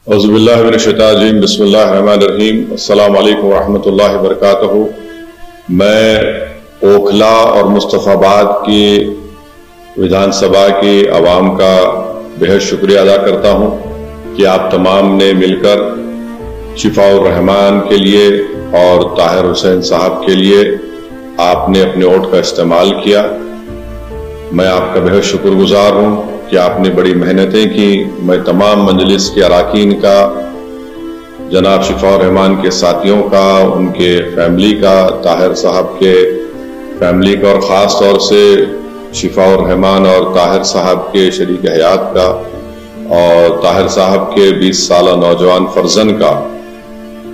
औज़ुबिल्लाहि मिनश्शैतानिर्रजीम बिस्मिल्लाहिर्रहमानिर्रहीम अस्सलामु अलैकुम वरहमतुल्लाहि वबरकातुहू। मैं ओखला और मुस्तफ़ाबाद की विधानसभा की आवाम का बेहद शुक्रिया अदा करता हूँ कि आप तमाम ने मिलकर शिफाउर रहमान के लिए और ताहिर हुसैन साहब के लिए आपने अपने वोट का इस्तेमाल किया। मैं आपका बेहद शुक्रगुजार हूँ कि आपने बड़ी मेहनतें की। मैं तमाम मजलिस के अरकान का, जनाब शिफाउर रहमान के साथियों का, उनके फैमिली का, ताहिर साहब के फैमिली का और ख़ास तौर से शिफाउर रहमान और ताहिर साहब के शरीक हयात का और ताहिर साहब के 20 साला नौजवान फर्जन का,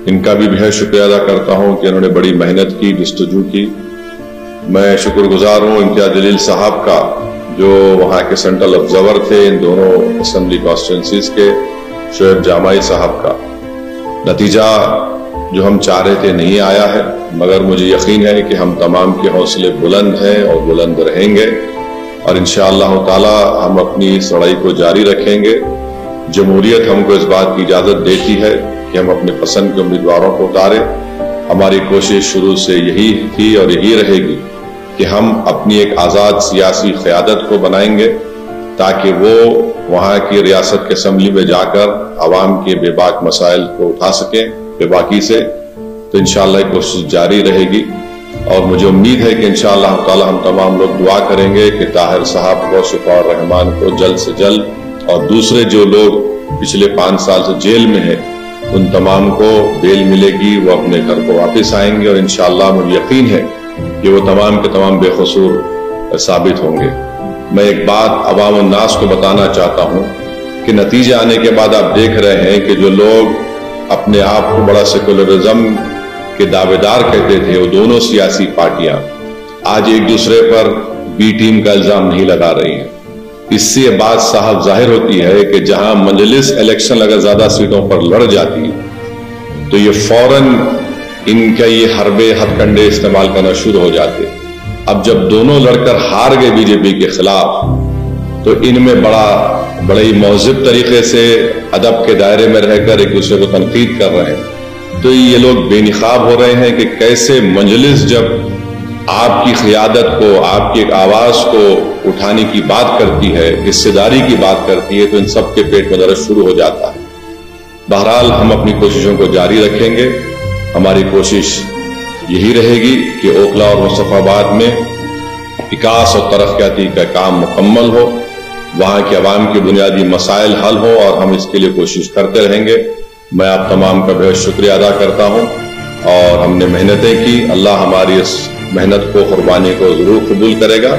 इनका भी बेहद शुक्रिया अदा करता हूँ कि इन्होंने बड़ी मेहनत की, जस्तजू की। मैं शुक्रगुजार हूँ इम्तियाज जलील साहब का, जो वहाँ के सेंट्रल ऑब्जर्वर थे इन दोनों असम्बली कॉन्स्टिट्यूंसीज के, शोएब जामाई साहब का। नतीजा जो हम चाह रहे थे नहीं आया है, मगर मुझे यकीन है कि हम तमाम के हौसले बुलंद हैं और बुलंद रहेंगे और इंशाअल्लाह ताला हम अपनी इस लड़ाई को जारी रखेंगे। जमहूरियत हमको इस बात की इजाज़त देती है कि हम अपने पसंद के उम्मीदवारों को उतारें। हमारी कोशिश शुरू से यही थी और यही रहेगी कि हम अपनी एक आज़ाद सियासी क़यादत को बनाएंगे ताकि वो वहाँ की रियासत के असम्बली में जाकर आवाम के बेबाक मसाइल को उठा सकें बेबाकी से। तो इंशाअल्लाह कोशिश जारी रहेगी और मुझे उम्मीद है कि इंशाअल्लाह ताला हम तमाम लोग दुआ करेंगे कि ताहिर साहब को, शिफाउर रहमान को जल्द से जल्द और दूसरे जो लोग पिछले 5 साल से जेल में हैं उन तमाम को बेल मिलेगी, वो अपने घर को वापस आएंगे और इंशाअल्लाह मुझे यकीन है कि वो तमाम के तमाम बेकसूर साबित होंगे। मैं एक बात अवाम उन्नास को बताना चाहता हूँ कि नतीजे आने के बाद आप देख रहे हैं कि जो लोग अपने आप को बड़ा सेकुलरिज्म के दावेदार कहते थे, वो दोनों सियासी पार्टियां आज एक दूसरे पर बी टीम का इल्जाम नहीं लगा रही हैं। इससे ये बात साफ जाहिर होती है कि जहां मजलिस इलेक्शन अगर ज्यादा सीटों पर लड़ जाती तो ये फौरन इनका ये हरबे हथकंडे इस्तेमाल करना शुरू हो जाते। अब जब दोनों लड़कर हार गए बीजेपी के खिलाफ तो इनमें बड़े ही मौजिब तरीके से अदब के दायरे में रहकर एक दूसरे को तनकीद कर रहे हैं। तो ये लोग बेनिकाब हो रहे हैं कि कैसे मजलिस जब आपकी क़यादत को, आपकी एक आवाज को उठाने की बात करती है, हिस्सेदारी की बात करती है, तो इन सब के पेट में दर्द शुरू हो जाता है। बहरहाल हम अपनी कोशिशों को जारी रखेंगे। हमारी कोशिश यही रहेगी कि ओखला और मुस्तफ़ाबाद में विकास और तरक्याती का काम मुकम्मल हो, वहाँ के अवाम के बुनियादी मसाइल हल हो और हम इसके लिए कोशिश करते रहेंगे। मैं आप तमाम का बेहद शुक्रिया अदा करता हूँ और हमने मेहनतें की। अल्लाह हमारी इस मेहनत को, कुर्बानी को जरूर कबूल करेगा।